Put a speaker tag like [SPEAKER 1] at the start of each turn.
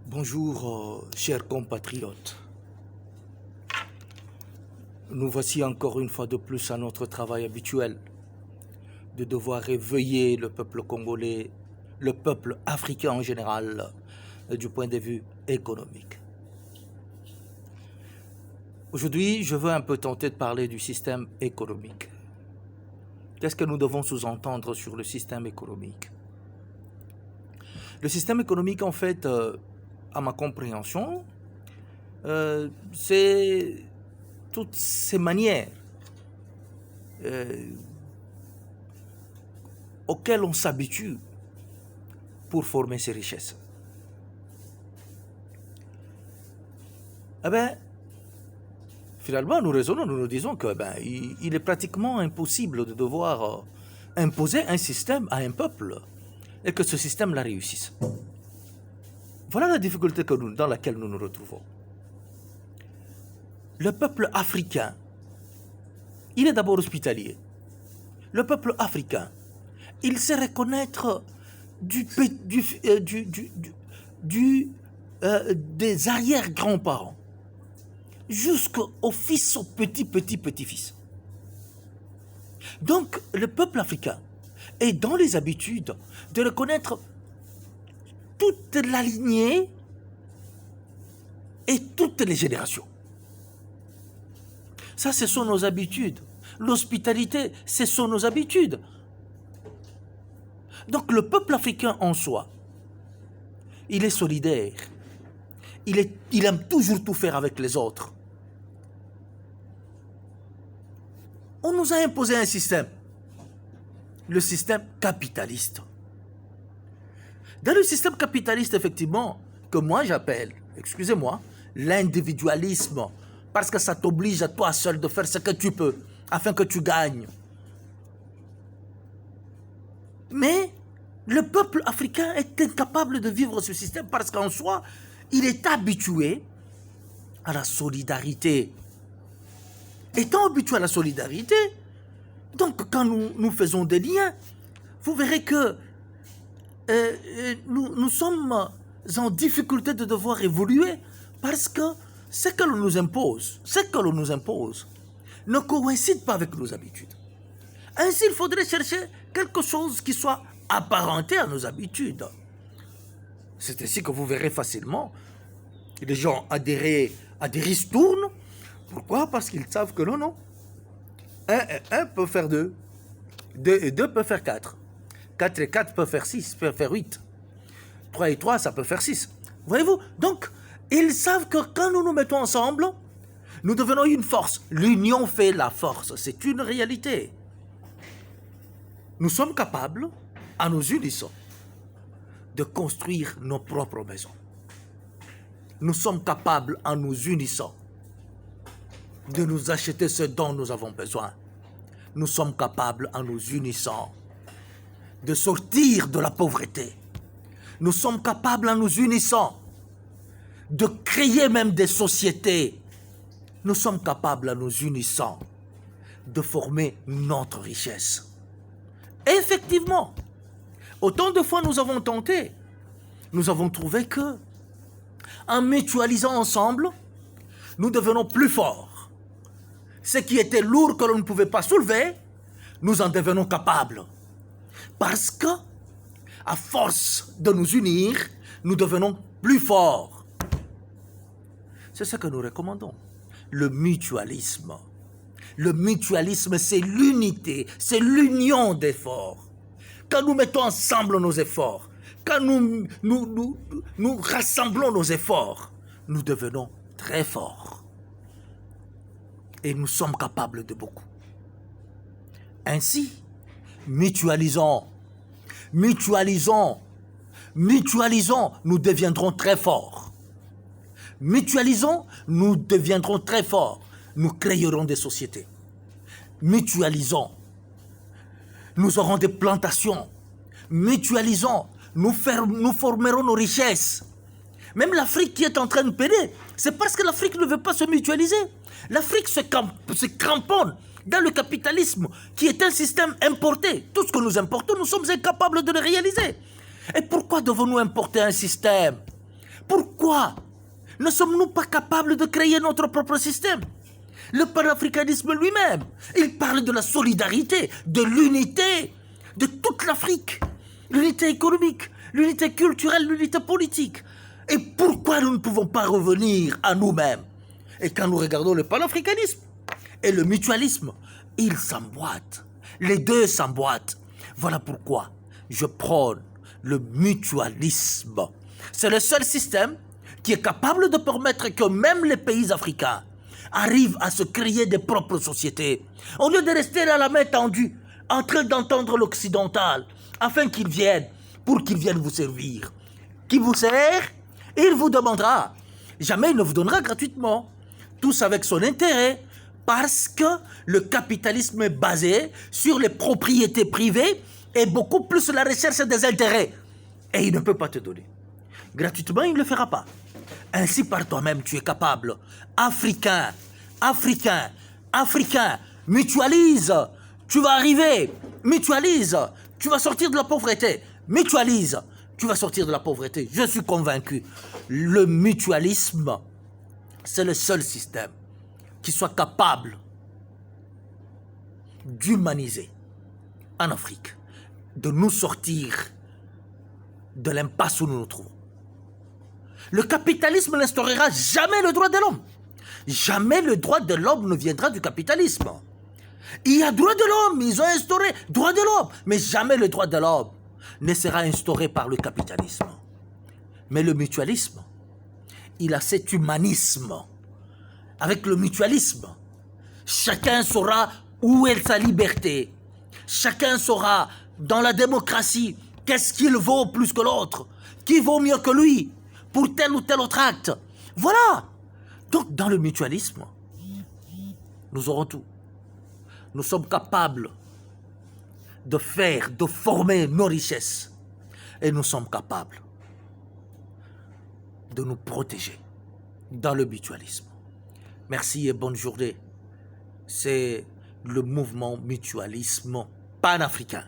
[SPEAKER 1] Bonjour, chers compatriotes. Nous voici encore une fois de plus à notre travail habituel de devoir réveiller le peuple congolais, le peuple africain en général, du point de vue économique. Aujourd'hui, je veux un peu tenter de parler du système économique. Qu'est-ce que nous devons sous-entendre sur le système économique? Le système économique, en fait, à ma compréhension, c'est toutes ces manières auxquelles on s'habitue pour former ces richesses. Eh bien, finalement, nous raisonnons, nous nous disons que il est pratiquement impossible de devoir imposer un système à un peuple et que ce système la réussisse. Voilà la difficulté dans laquelle nous nous retrouvons. Le peuple africain, il est d'abord hospitalier. Le peuple africain, il sait reconnaître des arrière-grands-parents jusqu'au fils, au petit-fils. Donc, le peuple africain est dans les habitudes de reconnaître toute la lignée et toutes les générations. Ça, ce sont nos habitudes. L'hospitalité, ce sont nos habitudes. Donc, le peuple africain en soi, il est solidaire. Il aime toujours tout faire avec les autres. On nous a imposé un système. Le système capitaliste. Dans le système capitaliste, effectivement, que moi j'appelle, excusez-moi, l'individualisme, parce que ça t'oblige à toi seul de faire ce que tu peux, afin que tu gagnes. Mais le peuple africain est incapable de vivre ce système parce qu'en soi, il est habitué à la solidarité. Étant habitué à la solidarité, donc quand nous faisons des liens, vous verrez que nous sommes en difficulté de devoir évoluer parce que ce que l'on nous impose, ne coïncide pas avec nos habitudes. Ainsi, il faudrait chercher quelque chose qui soit apparenté à nos habitudes. C'est ainsi que vous verrez facilement les gens adhérer à des ristournes. Pourquoi? Parce qu'ils savent que non. 1 et 1 peut faire 2. 2 et 2 peuvent faire 4. 4 et 4 peuvent faire 6, peuvent faire 8. 3 et 3, ça peut faire 6. Voyez-vous? Donc, ils savent que quand nous nous mettons ensemble, nous devenons une force. L'union fait la force. C'est une réalité. Nous sommes capables, en nous unissant, de construire nos propres maisons. Nous sommes capables, en nous unissant, de nous acheter ce dont nous avons besoin. Nous sommes capables, en nous unissant, de sortir de la pauvreté. Nous sommes capables, en nous unissant, de créer même des sociétés. Nous sommes capables, en nous unissant, de former notre richesse. Et effectivement, autant de fois nous avons tenté, nous avons trouvé que, en mutualisant ensemble, nous devenons plus forts. Ce qui était lourd que l'on ne pouvait pas soulever, nous en devenons capables. Parce que, à force de nous unir, nous devenons plus forts. C'est ce que nous recommandons. Le mutualisme. Le mutualisme, c'est l'unité, c'est l'union d'efforts. Quand nous mettons ensemble nos efforts, quand nous rassemblons nos efforts, nous devenons très forts. Et nous sommes capables de beaucoup. Ainsi, mutualisons, nous deviendrons très forts. Mutualisons, nous deviendrons très forts. Nous créerons des sociétés. Mutualisons, nous aurons des plantations. Mutualisons, nous formerons nos richesses. Même l'Afrique qui est en train de peiner, c'est parce que l'Afrique ne veut pas se mutualiser. L'Afrique se cramponne dans le capitalisme qui est un système importé. Tout ce que nous importons, nous sommes incapables de le réaliser. Et pourquoi devons-nous importer un système? Pourquoi ne sommes-nous pas capables de créer notre propre système? Le panafricanisme lui-même, il parle de la solidarité, de l'unité de toute l'Afrique. L'unité économique, l'unité culturelle, l'unité politique. Et pourquoi nous ne pouvons pas revenir à nous-mêmes? Et quand nous regardons le panafricanisme et le mutualisme, ils s'emboîtent. Les deux s'emboîtent. Voilà pourquoi je prône le mutualisme. C'est le seul système qui est capable de permettre que même les pays africains arrivent à se créer des propres sociétés. Au lieu de rester à la main tendue, en train d'entendre l'occidental, afin qu'il vienne, pour qu'il vienne vous servir. Qui vous sert, il vous demandera. Jamais il ne vous donnera gratuitement. Tous avec son intérêt, parce que le capitalisme est basé sur les propriétés privées et beaucoup plus la recherche des intérêts. Et il ne peut pas te donner. Gratuitement, il ne le fera pas. Ainsi, par toi-même, tu es capable. Africain, Africain, Africain, mutualise. Tu vas arriver. Mutualise. Tu vas sortir de la pauvreté. Mutualise. Tu vas sortir de la pauvreté. Je suis convaincu. Le mutualisme, c'est le seul système qui soit capable d'humaniser en Afrique, de nous sortir de l'impasse où nous nous trouvons. Le capitalisme n'instaurera jamais le droit de l'homme. Jamais le droit de l'homme ne viendra du capitalisme. Il y a droit de l'homme, ils ont instauré droit de l'homme, mais jamais le droit de l'homme ne sera instauré par le capitalisme. Mais le mutualisme, il a cet humanisme. Avec le mutualisme, chacun saura où est sa liberté. Chacun saura, dans la démocratie, qu'est-ce qu'il vaut plus que l'autre, qui vaut mieux que lui, pour tel ou tel autre acte. Voilà. Donc, dans le mutualisme, nous aurons tout. Nous sommes capables de faire, de former nos richesses. Et nous sommes capables de nous protéger dans le mutualisme. Merci et bonne journée. C'est le mouvement mutualisme panafricain.